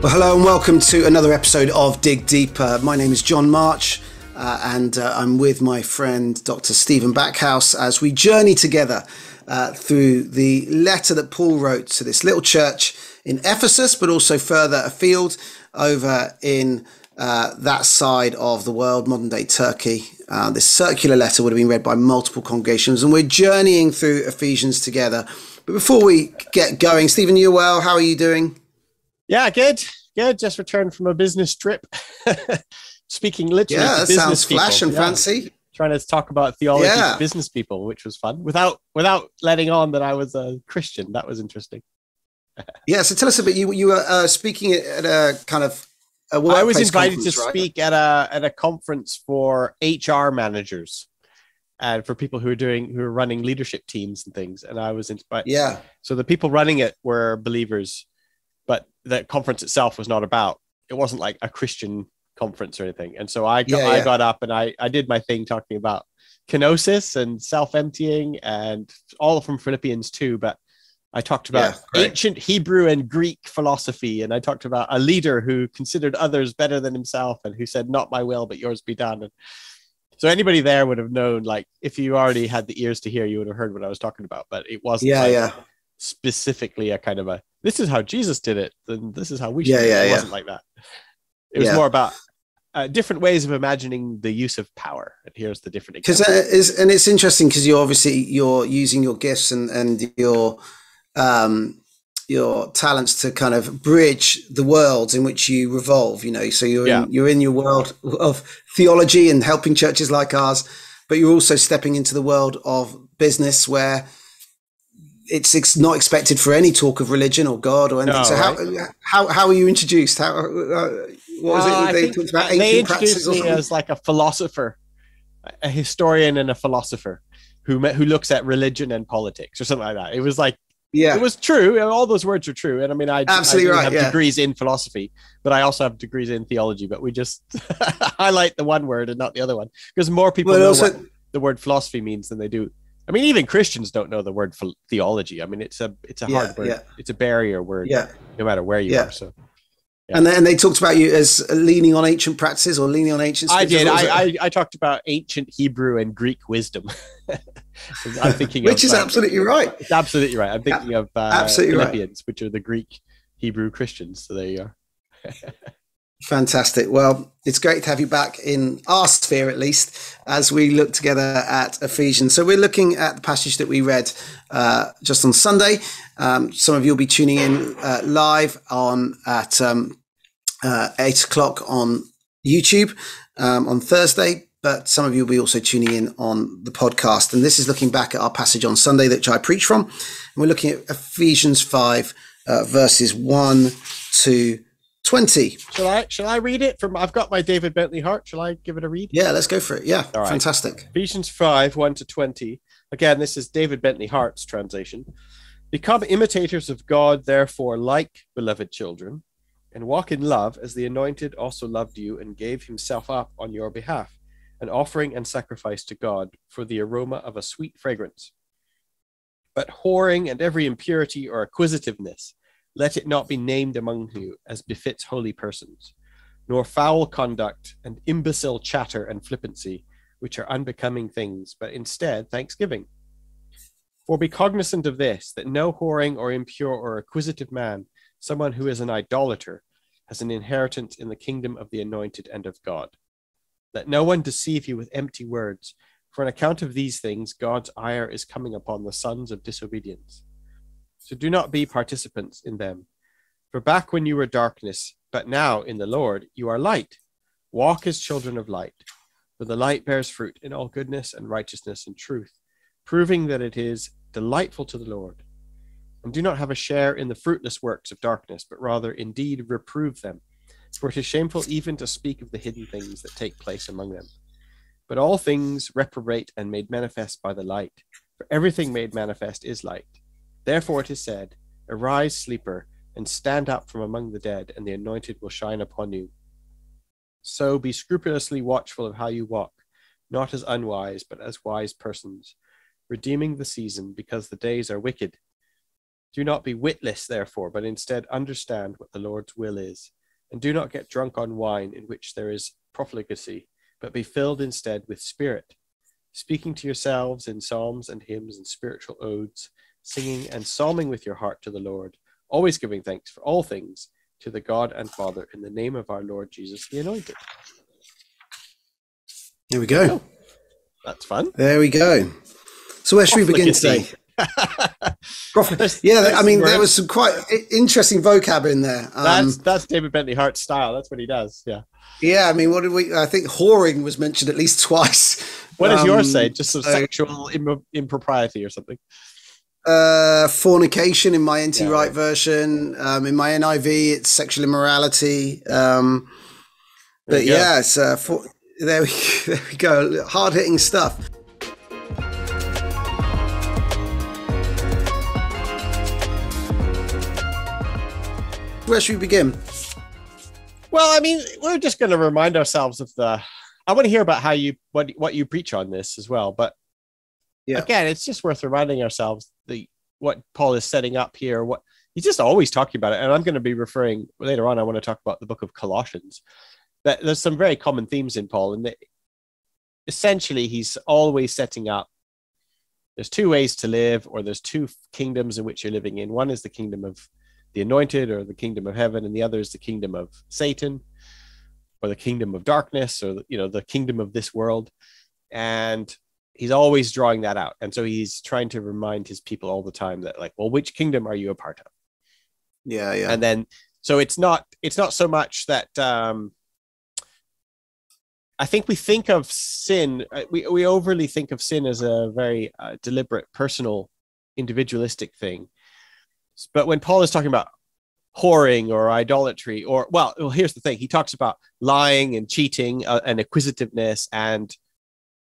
Well, hello and welcome to another episode of Dig Deeper. My name is John March and I'm with my friend Dr. Stephen Backhouse as we journey together through the letter that Paul wrote to this little church in Ephesus, but also further afield over in that side of the world, modern day Turkey. This circular letter would have been read by multiple congregations, and we're journeying through Ephesians together. But before we get going, Stephen, you well? How are you doing? Yeah, good. Just returned from a business trip. Speaking literally to business sounds people. flash and fancy. Trying to talk about theology to business people, which was fun, without letting on that I was a Christian. That was interesting. So tell us a bit. You were speaking at a kind of a workplace I was invited to right? speak at a conference for HR managers and for people who are running leadership teams and things. And I was invited. Yeah. So the people running it were believers, but the conference itself was not about. It wasn't like a Christian conference or anything. And so I got up and I did my thing talking about kenosis and self-emptying and all from Philippians 2. But I talked about ancient Hebrew and Greek philosophy. And I talked about a leader who considered others better than himself and who said, not my will, but yours be done. And so anybody there would have known, like, if you already had the ears to hear, you would have heard what I was talking about. But it wasn't specifically a kind of this is how Jesus did it, then this is how we should do it. It wasn't like that. It was more about different ways of imagining the use of power. And here's the different examples. And it's interesting because you're using your gifts and your talents to kind of bridge the worlds in which you revolve, so you're in your world of theology and helping churches like ours, but you're also stepping into the world of business where it's not expected for any talk of religion or God or anything. How were you introduced? What was it they talked about? They introduced me as like a philosopher, a historian and a philosopher who looks at religion and politics or something like that. It was like, it was true. All those words are true. And I mean, I have degrees in philosophy, but I also have degrees in theology, but we just highlight the one word and not the other one because more people know what the word philosophy means than they do. I mean, even Christians don't know the word theology. I mean, it's a hard word. It's a barrier word, no matter where you are. So, and they talked about you as leaning on ancient practices or leaning on ancient scriptures. I did. I talked about ancient Hebrew and Greek wisdom. I'm thinking which is absolutely right. It's absolutely right. I'm thinking of Philippians, which are the Greek Hebrew Christians. So there you are. Fantastic. Well, it's great to have you back in our sphere, at least, as we look together at Ephesians. So we're looking at the passage that we read just on Sunday. Some of you will be tuning in live at 8 o'clock on YouTube on Thursday, but some of you will be also tuning in on the podcast. And this is looking back at our passage on Sunday, which I preached from. And we're looking at Ephesians 5, verses 1 to 20. Shall I read it from? I've got my David Bentley Hart. Shall I give it a read? Yeah, let's go for it. Yeah, all right. Fantastic. Ephesians 5, 1 to 20. Again, this is David Bentley Hart's translation. Become imitators of God, therefore, like beloved children, and walk in love as the Anointed also loved you and gave himself up on your behalf, an offering and sacrifice to God for the aroma of a sweet fragrance. But whoring and every impurity or acquisitiveness, let it not be named among you as befits holy persons, nor foul conduct and imbecile chatter and flippancy, which are unbecoming things, but instead thanksgiving. For be cognizant of this, that no whoring or impure or acquisitive man, someone who is an idolater, has an inheritance in the kingdom of the Anointed and of God. Let no one deceive you with empty words, for on account of these things God's ire is coming upon the sons of disobedience. So do not be participants in them. For back when you were darkness, but now in the Lord you are light. Walk as children of light. For the light bears fruit in all goodness and righteousness and truth, proving that it is delightful to the Lord. And do not have a share in the fruitless works of darkness, but rather indeed reprove them. For it is shameful even to speak of the hidden things that take place among them. But all things reprobate and made manifest by the light. For everything made manifest is light. Therefore it is said, arise, sleeper, and stand up from among the dead, and the Anointed will shine upon you. So be scrupulously watchful of how you walk, not as unwise, but as wise persons, redeeming the season, because the days are wicked. Do not be witless, therefore, but instead understand what the Lord's will is. And do not get drunk on wine, in which there is profligacy, but be filled instead with spirit, speaking to yourselves in psalms and hymns and spiritual odes, singing and psalming with your heart to the Lord, always giving thanks for all things to the God and Father in the name of our Lord Jesus the Anointed. There we go. That's fun. There we go. So where should we begin today? Yeah, I mean, there was some quite interesting vocab in there. That's David Bentley Hart's style. That's what he does. Yeah. Yeah, I mean, what did we? I think whoring was mentioned at least twice. What does yours say? Just some sexual impropriety or something? Fornication in my NT Wright version. In my NIV, it's sexual immorality. But yeah, it's there we go. Hard hitting stuff. Where should we begin? Well, I mean, we're just going to remind ourselves of I want to hear about what you preach on this as well. But again, it's just worth reminding ourselves what Paul is setting up here. What he's just always talking about it. And I'm going to be referring later on. I want to talk about the book of Colossians. That there's some very common themes in Paul, and essentially he's always setting up. There's two ways to live, or there's two kingdoms in which you're living in. One is the kingdom of the anointed, or the kingdom of heaven, and the other is the kingdom of Satan, or the kingdom of darkness, or the kingdom of this world. And he's always drawing that out. And so he's trying to remind his people all the time that, like, well, which kingdom are you a part of? Yeah. And then, so it's not so much that I think we think of sin, we overly think of sin as a very deliberate, personal, individualistic thing. But when Paul is talking about whoring or idolatry, well, here's the thing. He talks about lying and cheating and acquisitiveness and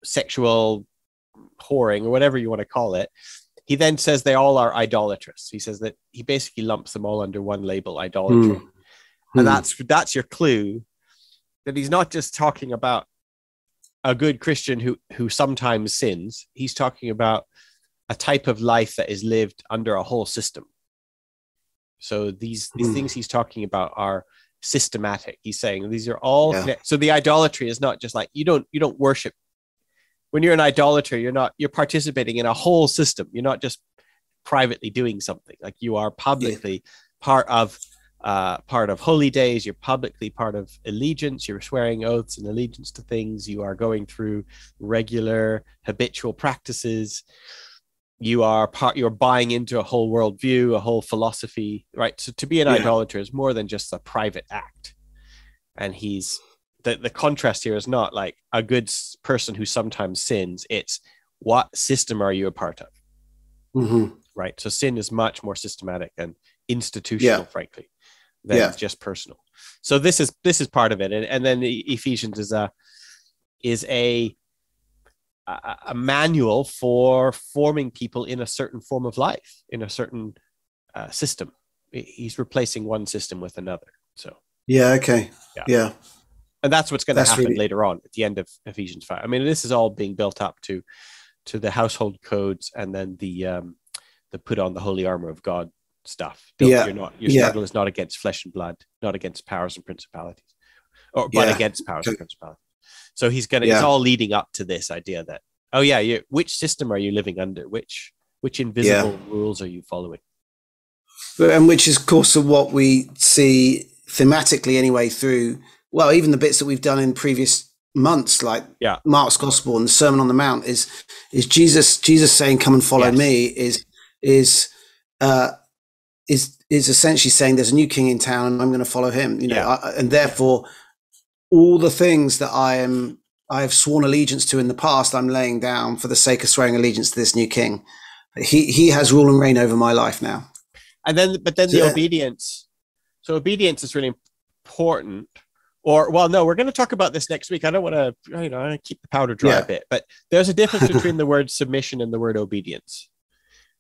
sexual whoring, or whatever you want to call it. He then says they all are idolatrous. He says that he basically lumps them all under one label, idolatry. And that's your clue that he's not just talking about a good Christian who sometimes sins. He's talking about a type of life that is lived under a whole system. So these things he's talking about are systematic. He's saying these are all so the idolatry is not just like you don't worship. When you're an idolater, you're participating in a whole system. You're not just privately doing something. Like you are publicly part of holy days. You're publicly part of allegiance. You're swearing oaths and allegiance to things. You are going through regular habitual practices. You're buying into a whole worldview, a whole philosophy, right? So to be an idolater is more than just a private act. And the contrast here is not like a good person who sometimes sins. It's what system are you a part of? Right? So sin is much more systematic and institutional, frankly, than just personal. So this is part of it. And then Ephesians is a manual for forming people in a certain form of life, in a certain system. He's replacing one system with another. So and that's what's going to happen later on at the end of Ephesians 5. I mean, this is all being built up to the household codes, and then the put on the holy armor of God stuff. Your struggle is not against flesh and blood, not against powers and principalities, but against powers and principalities. So it's all leading up to this idea that, which system are you living under? Which invisible rules are you following? And which is, of course, what we see thematically anyway through, well, even the bits that we've done in previous months, like Mark's Gospel and the Sermon on the Mount, is Jesus saying, "Come and follow me," is essentially saying there's a new king in town and I'm going to follow him. And therefore, all the things that I have sworn allegiance to in the past, I'm laying down for the sake of swearing allegiance to this new king. He has rule and reign over my life now. And then, the obedience. So obedience is really important. We're going to talk about this next week. I don't want to, keep the powder dry a bit, but there's a difference between the word submission and the word obedience.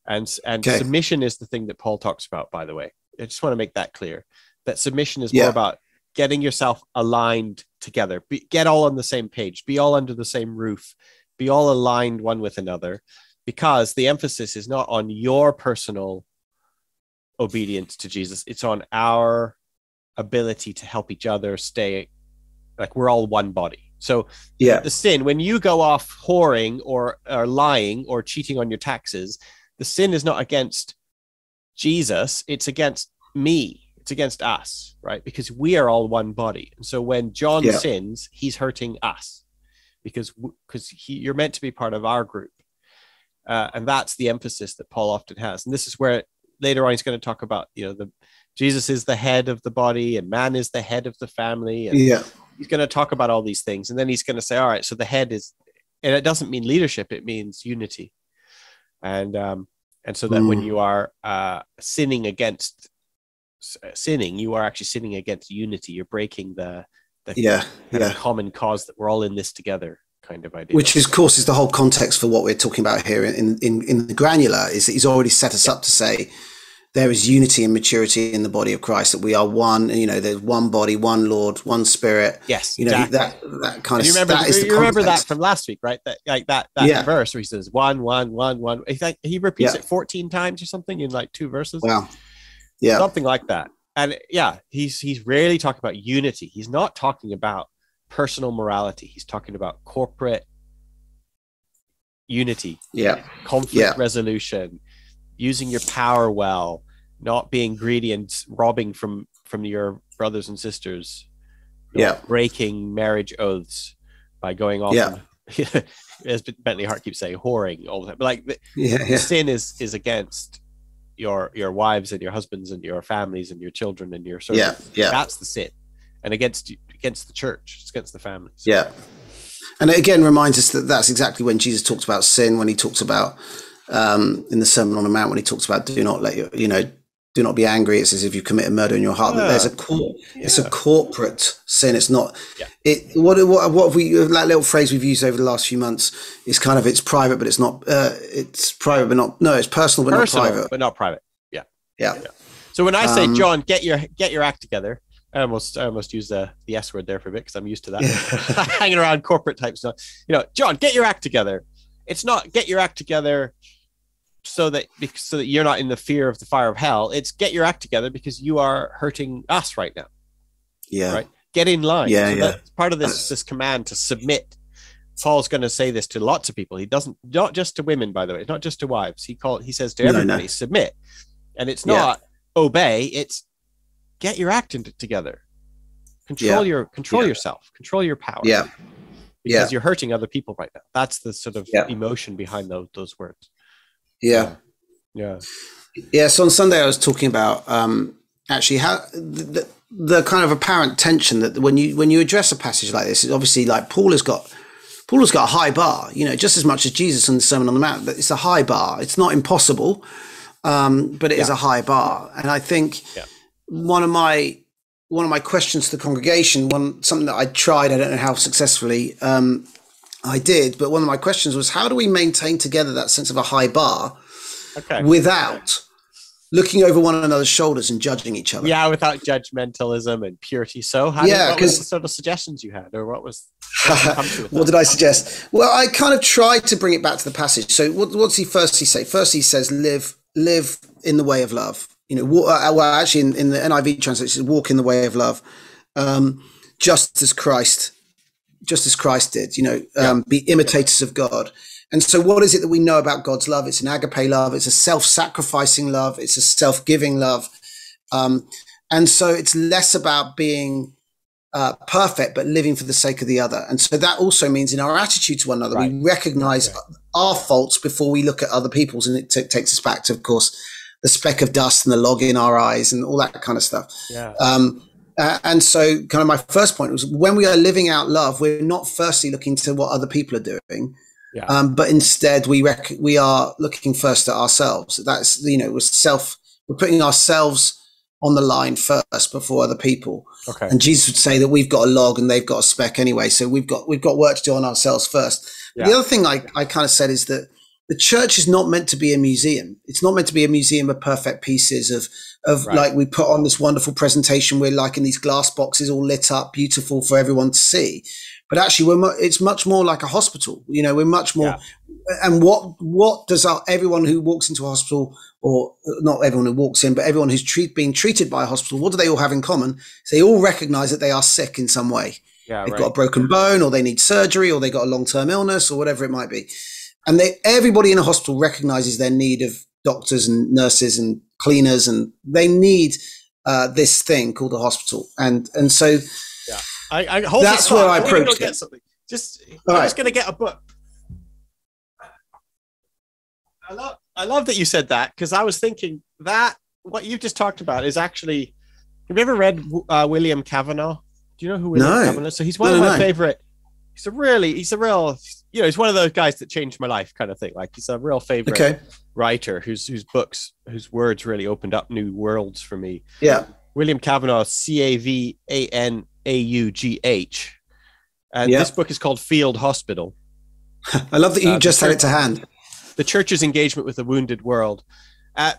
And submission is the thing that Paul talks about, by the way. I just want to make that clear, that submission is more about getting yourself aligned together, get all on the same page, be all under the same roof, be all aligned one with another, because the emphasis is not on your personal obedience to Jesus. It's on our ability to help each other stay like we're all one body. So the sin, when you go off whoring or lying or cheating on your taxes, the sin is not against Jesus, it's against me. It's against us, right? Because we are all one body. And so when John sins, he's hurting us because you're meant to be part of our group. And that's the emphasis that Paul often has. And this is where later on he's going to talk about, Jesus is the head of the body and man is the head of the family. And he's going to talk about all these things. And then he's going to say, all right, so the head is, and it doesn't mean leadership, it means unity. And so that when you are sinning, you are actually sinning against unity. You're breaking the common cause that we're all in this together kind of idea. Which, of course, is the whole context for what we're talking about here in the granular, is that he's already set us up to say there is unity and maturity in the body of Christ, that we are one, there's one body, one Lord, one Spirit. Yes, exactly. that kind of stuff. You remember that from last week, right? That verse where he says one. He repeats it 14 times or something in like 2 verses. Wow. Yeah. Something like that. And he's rarely talking about unity. He's not talking about personal morality. He's talking about corporate unity. Conflict resolution, using your power well, not being greedy and robbing from your brothers and sisters, breaking marriage oaths by going off and, as Bentley Hart keeps saying, whoring all the time. But like the sin is against your wives and your husbands and your families and your children and your servants. That's the sin. And against the church, it's against the families. And it again reminds us that that's exactly when Jesus talks about sin, when he talks about in the Sermon on the Mount, when he talks about do not be angry. It's as if you commit a murder in your heart. That there's it's a corporate sin. It's not. What have we, that little phrase we've used over the last few months is kind of, it's private, but it's not. It's private, but not. No, it's personal, but not private. But not private. Yeah. So when I say, John, get your act together, I almost use the S word there for a bit because I'm used to that. Hanging around corporate type stuff. John, get your act together. It's not get your act together so that you're not in the fear of the fire of hell. It's get your act together because you are hurting us right now. Right? Get in line. That's part of this command to submit. Paul's going to say this to lots of people. He doesn't, not just to women, by the way, not just to wives. He says to everybody, submit. And it's not obey, it's get your act together. Control yourself. Control your power. Because you're hurting other people right now. That's the sort of emotion behind those words. So on Sunday I was talking about actually how the kind of apparent tension that when you address a passage like this, is obviously like Paul has got a high bar, just as much as Jesus in the Sermon on the Mount. But it's a high bar. It's not impossible, but it is a high bar. And I think one of my questions to the congregation, something that I tried, I don't know how successfully I did, but one of my questions was, how do we maintain together that sense of a high bar without looking over one another's shoulders and judging each other? Without judgmentalism and purity. So what was the sort of suggestions you had, or what did I suggest? Well, I kind of tried to bring it back to the passage. So what's he firstly say? First he says, live in the way of love. Actually in the NIV translation, walk in the way of love, just as Christ did, be imitators of God. And so what is it that we know about God's love? It's an agape love. It's a self-sacrificing love. It's a self-giving love. And so it's less about being perfect, but living for the sake of the other. And so that also means in our attitude to one another, we recognize our faults before we look at other people's. And it takes us back to, of course, the speck of dust and the log in our eyes and all that kind of stuff. And so kind of my first point was, when we are living out love, we're not firstly looking to what other people are doing, but instead we are looking first at ourselves. That's, we're putting ourselves on the line first before other people. And Jesus would say that we've got a log and they've got a speck anyway. So we've got work to do on ourselves first. The other thing I kind of said is that the church is not meant to be a museum. It's not meant to be a museum of perfect pieces of Right. like we put on this wonderful presentation. We're like in these glass boxes all lit up, beautiful for everyone to see. But actually, it's much more like a hospital. We're much more. Yeah. And what does everyone who walks into a hospital, or not everyone who walks in, but everyone who's being treated by a hospital, what do they all have in common? They all recognize that they are sick in some way. Yeah, They've right. got a broken bone, or they need surgery, or they got a long-term illness, or whatever it might be. And everybody in a hospital recognizes their need of doctors and nurses and cleaners, and they need this thing called a hospital. And so Yeah. I hold that's where I approached it. Something. I'm right. just going to get a book. I love that you said that, because I was thinking that what you just talked about is actually. Have you ever read William Cavanaugh? Do you know who William Cavanaugh is? So he's one of my favorite. He's a real, he's one of those guys that changed my life kind of thing. Like, he's a real favorite writer whose words really opened up new worlds for me. Yeah. William Cavanaugh, Cavanaughh. And this book is called Field Hospital. I love that you just had it to hand. The church's engagement with the wounded world.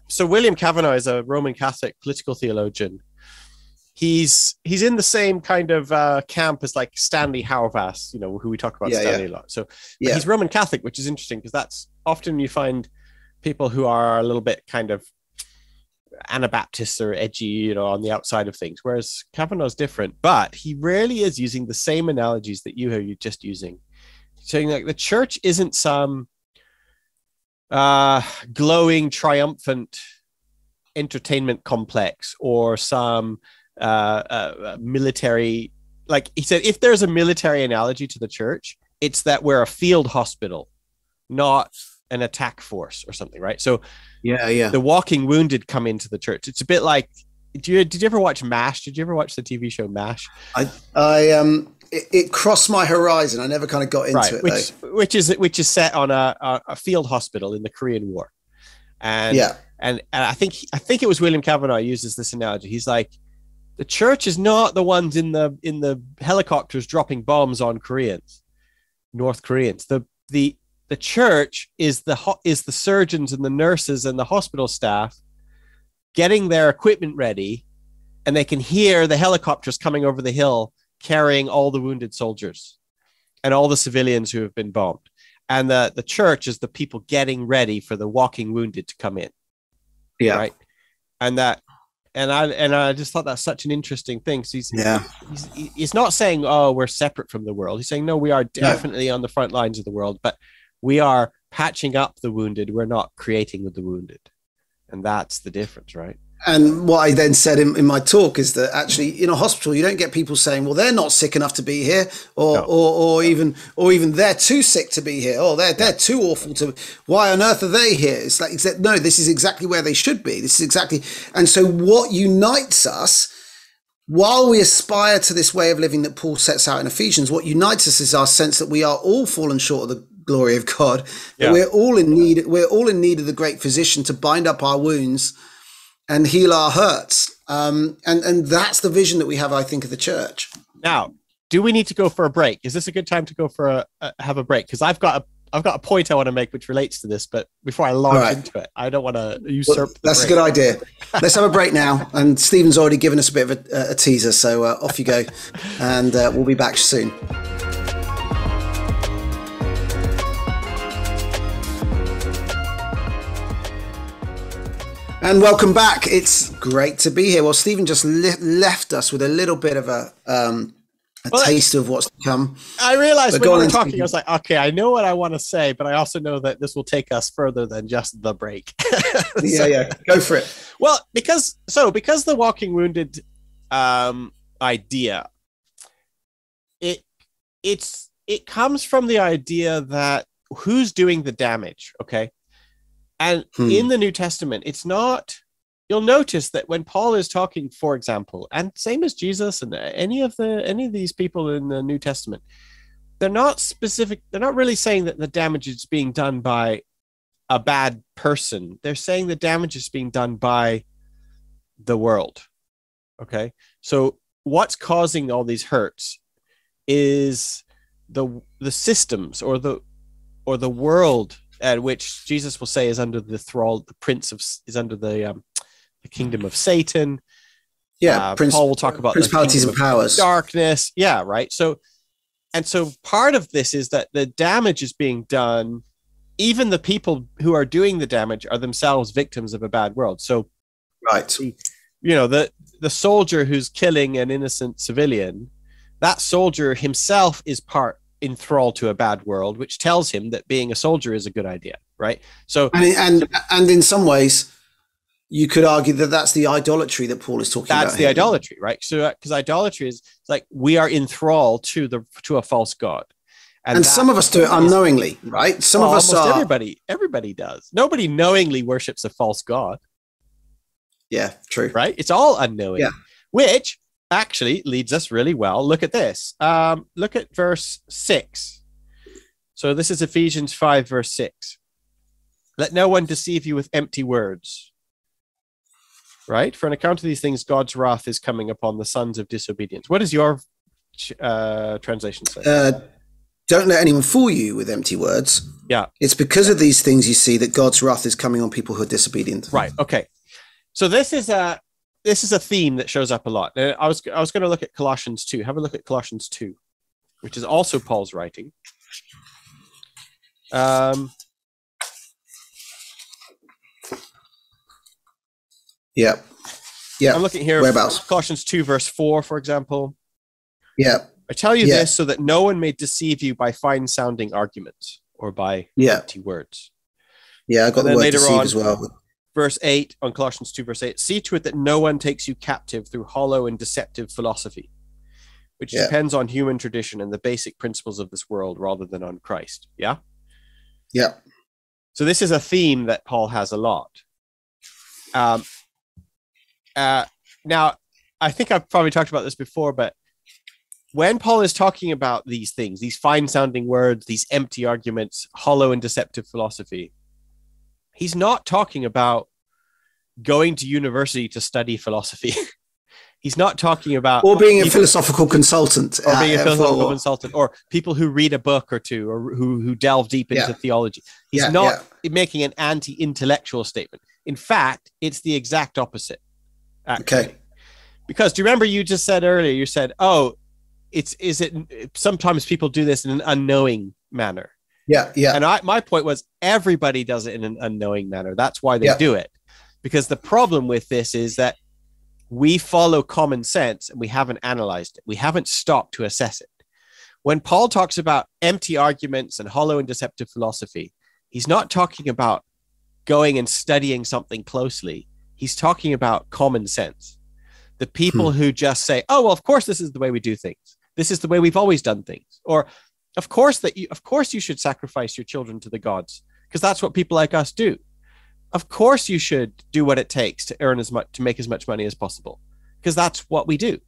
So William Cavanaugh is a Roman Catholic political theologian. He's in the same kind of camp as like Stanley Hauerwas, who we talk about Stanley a lot. So he's Roman Catholic, which is interesting, because that's often you find people who are a little bit kind of Anabaptists or edgy, on the outside of things, whereas Cavanaugh's different, but he really is using the same analogies that you're just using, saying like the church isn't some glowing, triumphant entertainment complex or some military. Like he said, if there's a military analogy to the church, it's that we're a field hospital, not an attack force or something, right? So the walking wounded come into the church. It's a bit like, did you ever watch MASH? Did you ever watch the TV show MASH? It crossed my horizon. I never kind of got into it, which is set on a field hospital in the Korean War. And I think it was William Cavanaugh uses this analogy. He's like, the church is not the ones in the helicopters dropping bombs on North Koreans. The church is the surgeons and the nurses and the hospital staff getting their equipment ready, and they can hear the helicopters coming over the hill carrying all the wounded soldiers and all the civilians who have been bombed. And the church is the people getting ready for the walking wounded to come in. Yeah. Right. And I just thought that's such an interesting thing. So he's not saying, oh, we're separate from the world. He's saying, no, we are definitely on the front lines of the world, but we are patching up the wounded. We're not creating the wounded. And that's the difference, right? And what I then said in my talk is that actually in a hospital, you don't get people saying, well, they're not sick enough to be here, or even they're too sick to be here. Oh, they're too awful to, why on earth are they here? It's like, no, this is exactly where they should be. This is exactly. And so what unites us, while we aspire to this way of living that Paul sets out in Ephesians, what unites us is our sense that we are all fallen short of the glory of God. That we're all in need. We're all in need of the great physician to bind up our wounds and heal our hurts. And that's the vision that we have, I think, of the church. Now, do we need to go for a break? Is this a good time to go for have a break? Because I've got a point I want to make which relates to this, but before I launch into it, I don't want to usurp. That's a good idea. Let's have a break now. And Stephen's already given us a bit of a teaser, so off you go, and we'll be back soon. And welcome back. It's great to be here. Well, Stephen just left us with a little bit of a taste of what's to come. I realized when we were talking, I was like, okay, I know what I want to say, but I also know that this will take us further than just the break. Go for it. Well, because the walking wounded idea, it comes from the idea that who's doing the damage, okay? And in the New Testament, it's not, you'll notice that when Paul is talking, for example, and same as Jesus and any of these people in the New Testament, they're not really saying that the damage is being done by a bad person. They're saying the damage is being done by the world. Okay. So what's causing all these hurts is the systems or the world which Jesus will say is under the thrall, is under the kingdom of Satan. Yeah, Paul will talk about principalities and powers, darkness. Yeah, right. So part of this is that the damage is being done. Even the people who are doing the damage are themselves victims of a bad world. So, right, the soldier who's killing an innocent civilian, that soldier himself is enthralled to a bad world, which tells him that being a soldier is a good idea, right? So, and in some ways, you could argue that that's the idolatry that Paul is talking about. That's the idolatry, right? So, because idolatry is like we are enthralled to a false god, and some of us do it unknowingly, right? Some of us are. Everybody does. Nobody knowingly worships a false god. Yeah, true. Right? It's all unknowing. Yeah. Which actually leads us really well. Look at this. Look at verse 6. So this is Ephesians 5, verse 6. Let no one deceive you with empty words. Right? For an account of these things, God's wrath is coming upon the sons of disobedience. What does your translation say? Don't let anyone fool you with empty words. Yeah. It's because of these things you see that God's wrath is coming on people who are disobedient. Right. Okay. So this is a theme that shows up a lot. I was going to look at Colossians 2. Have a look at Colossians 2, which is also Paul's writing. Yeah. I'm looking here. Whereabouts? Colossians 2, verse 4, for example. Yeah. I tell you this so that no one may deceive you by fine-sounding arguments or by empty words. Yeah, I got the word deceive as well. Verse 8 on Colossians 2, verse 8. See to it that no one takes you captive through hollow and deceptive philosophy, which depends on human tradition and the basic principles of this world rather than on Christ. Yeah? Yeah. So this is a theme that Paul has a lot. Now, I think I've probably talked about this before, but when Paul is talking about these things, these fine-sounding words, these empty arguments, hollow and deceptive philosophy, he's not talking about going to university to study philosophy. He's not talking about... Or being a philosophical consultant. Or being a philosophical consultant, or people who read a book or two, or who delve deep into theology. He's not making an anti-intellectual statement. In fact, it's the exact opposite. Actually. Okay. Because do you remember you just said earlier, you said, sometimes people do this in an unknowing manner. Yeah. And my point was everybody does it in an unknowing manner. That's why they do it. Because the problem with this is that we follow common sense and we haven't analyzed it. We haven't stopped to assess it. When Paul talks about empty arguments and hollow and deceptive philosophy, he's not talking about going and studying something closely. He's talking about common sense. The people who just say, oh, well, of course, this is the way we do things. This is the way we've always done things. Or of course you should sacrifice your children to the gods because that's what people like us do. Of course you should do what it takes to make as much money as possible because that's what we do.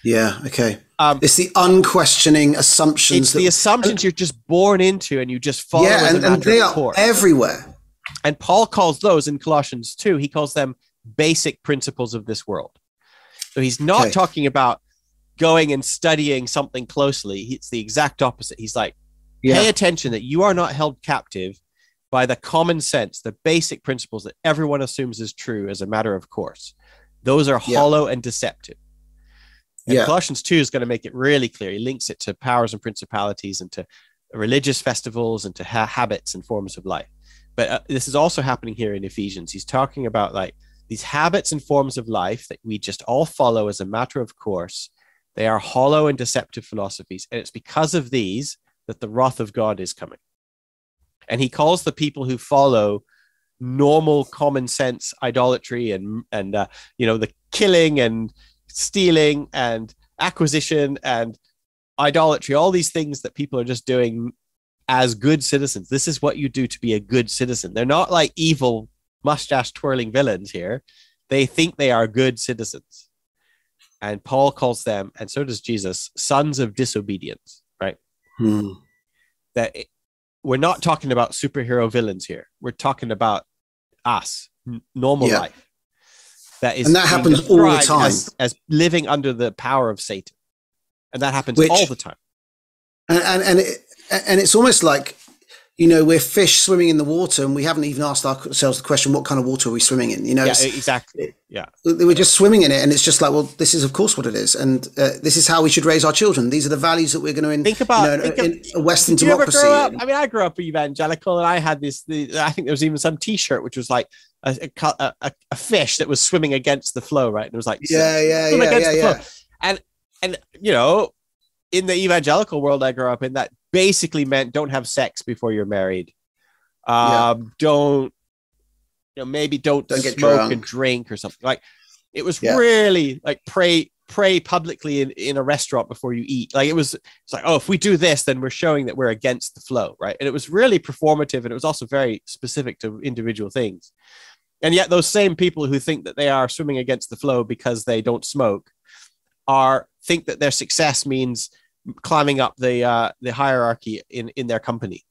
Yeah. Okay. It's the unquestioning assumptions. It's the assumptions you're just born into and you just follow. Yeah. And they are everywhere. And Paul calls those in Colossians 2, he calls them basic principles of this world. So he's not talking about going and studying something closely. It's the exact opposite. He's like, pay attention that you are not held captive by the common sense, the basic principles that everyone assumes is true as a matter of course. Those are hollow and deceptive. And Colossians 2 is going to make it really clear. He links it to powers and principalities and to religious festivals and to habits and forms of life. But this is also happening here in Ephesians. He's talking about like these habits and forms of life that we just all follow as a matter of course. They are hollow and deceptive philosophies. And it's because of these that the wrath of God is coming. And he calls the people who follow normal common sense idolatry and the killing and stealing and acquisition and idolatry, all these things that people are just doing as good citizens. This is what you do to be a good citizen. They're not like evil mustache twirling villains here. They think they are good citizens. And Paul calls them, and so does Jesus, sons of disobedience, right? We're not talking about superhero villains here. We're talking about us, normal life. And that happens all the time. As living under the power of Satan. And that happens all the time. And it's almost like, we're fish swimming in the water, and we haven't even asked ourselves the question, what kind of water are we swimming in? Yeah, exactly. Yeah. We're just swimming in it, and it's just like, well, this is of course what it is, and this is how we should raise our children. These are the values that we're going to in a Western democracy. I grew up evangelical, and I had I think there was even some T-shirt which was like a fish that was swimming against the flow, right? And it was like flow. And in the evangelical world I grew up in, that basically meant don't have sex before you're married. Don't smoke drunk and drink or something. Like, it was really like pray publicly in a restaurant before you eat. Like, it's like, oh, if we do this, then we're showing that we're against the flow, right? And it was really performative, and it was also very specific to individual things. And yet those same people who think that they are swimming against the flow because they don't smoke think that their success means climbing up the hierarchy in their company.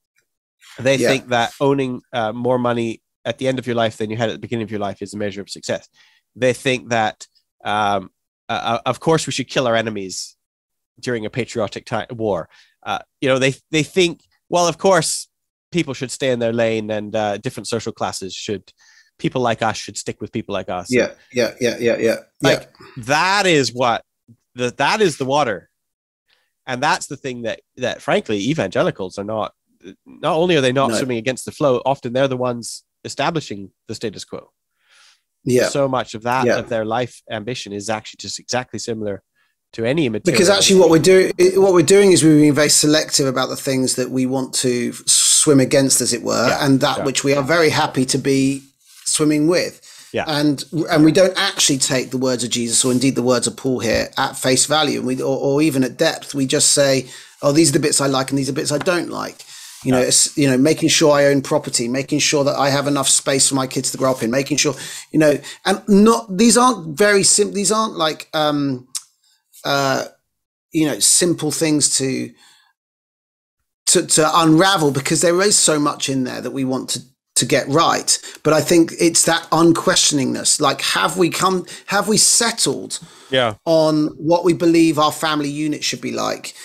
They think that owning more money at the end of your life than you had at the beginning of your life is a measure of success. They think that, of course, we should kill our enemies during a patriotic war. They think, well, of course, people should stay in their lane, and different social classes people like us should stick with people like us. Yeah. Like, that is that is the water. And that's the thing that frankly, evangelicals are not only are they not swimming against the flow, often they're the ones establishing the status quo. Yeah. So much of that, of their life ambition, is actually just exactly similar to any material. Because actually what we're doing is we're being very selective about the things that we want to swim against, as it were, and that which we are very happy to be swimming with. Yeah. And we don't actually take the words of Jesus, or indeed the words of Paul here, at face value, and or even at depth. We just say, oh, these are the bits I like and these are the bits I don't like. Making sure I own property, making sure that I have enough space for my kids to grow up in, making sure, and these aren't very simple. These aren't like, simple things to unravel, because there is so much in there that we want to get right. But I think it's that unquestioningness. Like, have we settled on what we believe our family unit should be like?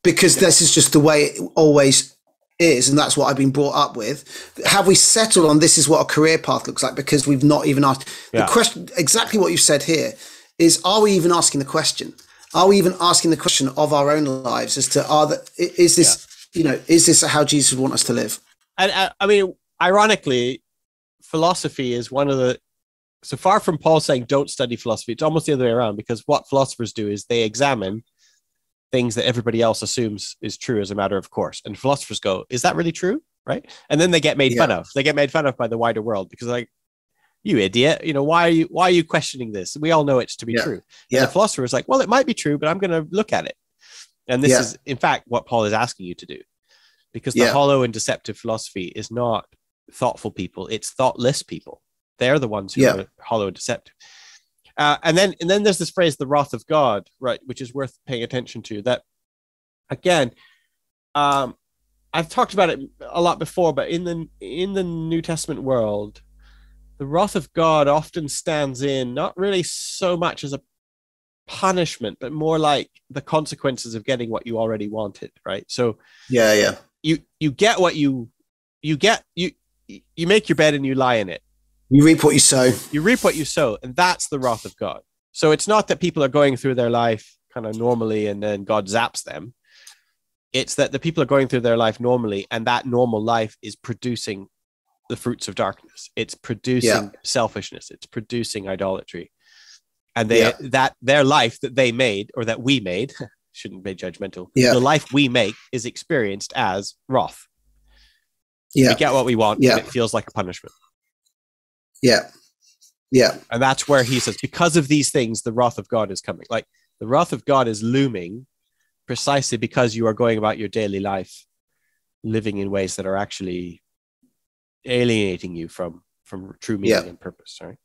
Because this is just the way it always is, and that's what I've been brought up with. Have we settled on this is what a career path looks like? Because we've not even asked the question. Exactly what you've said here is: are we even asking the question? Are we even asking the question of our own lives as to is this how Jesus would want us to live? And I mean, ironically, philosophy is one of the, so far from Paul saying don't study philosophy, it's almost the other way around, because what philosophers do is they examine things that everybody else assumes is true as a matter of course. And philosophers go, is that really true? Right. And then they get made fun of. They get made fun of by the wider world, because like, you idiot, why are you questioning this? We all know it's to be true. And the philosopher is like, well, it might be true, but I'm going to look at it. And this is, in fact, what Paul is asking you to do. Because the hollow and deceptive philosophy is not thoughtful people, it's thoughtless people. They're the ones who are hollow and deceptive. And then there's this phrase, the wrath of God, right, which is worth paying attention to. That, again, I've talked about it a lot before, but in the New Testament world, the wrath of God often stands in not really so much as a punishment, but more like the consequences of getting what you already wanted, right? So you get what you get, you make your bed and you lie in it. You reap what you sow. You reap what you sow, and that's the wrath of God. So it's not that people are going through their life kind of normally and then God zaps them. It's that the people are going through their life normally, and that normal life is producing the fruits of darkness. It's producing selfishness. It's producing idolatry. And that their life that they made, or that we made, shouldn't be judgmental. The life we make is experienced as wrath. We get what we want, and it feels like a punishment. And that's where he says, because of these things, the wrath of God is coming. Like, the wrath of God is looming precisely because you are going about your daily life living in ways that are actually alienating you from true meaning and purpose. Right.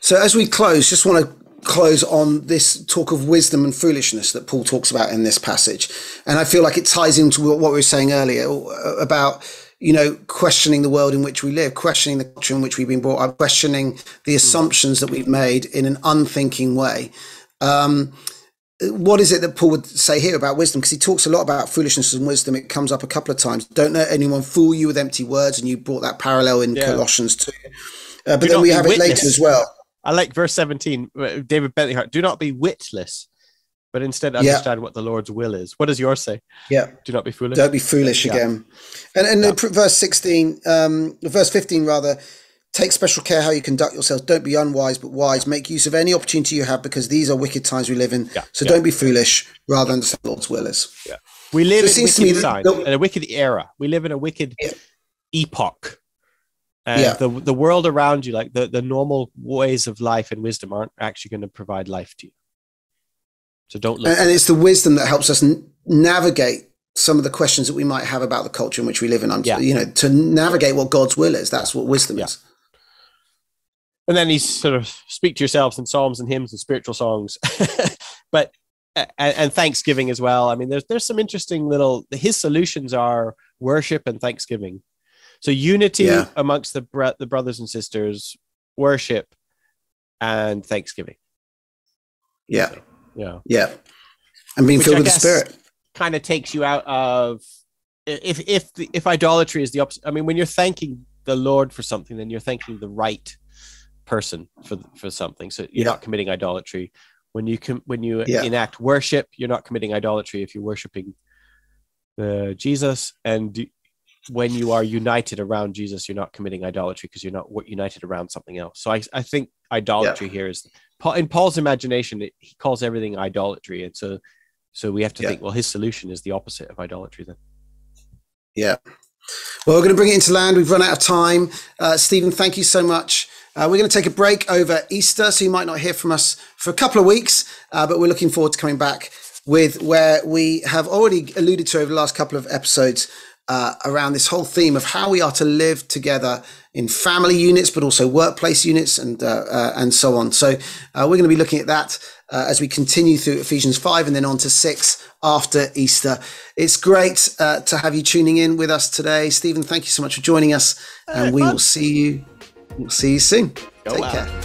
So as we close, just want to close on this talk of wisdom and foolishness that Paul talks about in this passage. And I feel like it ties into what we were saying earlier about, questioning the world in which we live, questioning the culture in which we've been brought up, questioning the assumptions that we've made in an unthinking way. what is it that Paul would say here about wisdom? Because he talks a lot about foolishness and wisdom. It comes up a couple of times. Don't let anyone fool you with empty words. And you brought that parallel in Colossians 2. But then we have it later as well. I like verse 17, David Bentley Hart. Do not be witless, but instead understand what the Lord's will is. What does yours say? Yeah. Do not be foolish. Don't be foolish again. And verse 16, verse 15 rather, take special care how you conduct yourselves. Don't be unwise, but wise. Make use of any opportunity you have, because these are wicked times we live in. Yeah. So don't be foolish, rather understand what the Lord's will is. Yeah. We live in wicked times, in a wicked era. We live in a wicked epoch. The world around you, like the normal ways of life and wisdom, aren't actually going to provide life to you. So don't look. And it's the wisdom that helps us navigate some of the questions that we might have about the culture in which we live in. To navigate what God's will is. That's what wisdom is. And then he's sort of speak to yourselves in psalms and hymns and spiritual songs, but and thanksgiving as well. I mean, there's some interesting his solutions are worship and thanksgiving. So unity amongst the brothers and sisters, worship, and thanksgiving. Yeah. So, and being filled with the Spirit kind of takes you out of if idolatry is the opposite. I mean, when you're thanking the Lord for something, then you're thanking the right person for something. So you're not committing idolatry. When you enact worship, you're not committing idolatry if you're worshiping Jesus. And when you are united around Jesus, you're not committing idolatry because you're not united around something else. So I think idolatry here is in Paul's imagination. He calls everything idolatry, and so we have to think, well, his solution is the opposite of idolatry then. Yeah. Well, we're going to bring it into land. We've run out of time. Stephen, thank you so much. We're going to take a break over Easter, so you might not hear from us for a couple of weeks, but we're looking forward to coming back with where we have already alluded to over the last couple of episodes around this whole theme of how we are to live together in family units, but also workplace units and so on. So we're going to be looking at that as we continue through Ephesians 5 and then on to 6 after Easter. It's great to have you tuning in with us today. Stephen, thank you so much for joining us, and we will see you soon. Take care.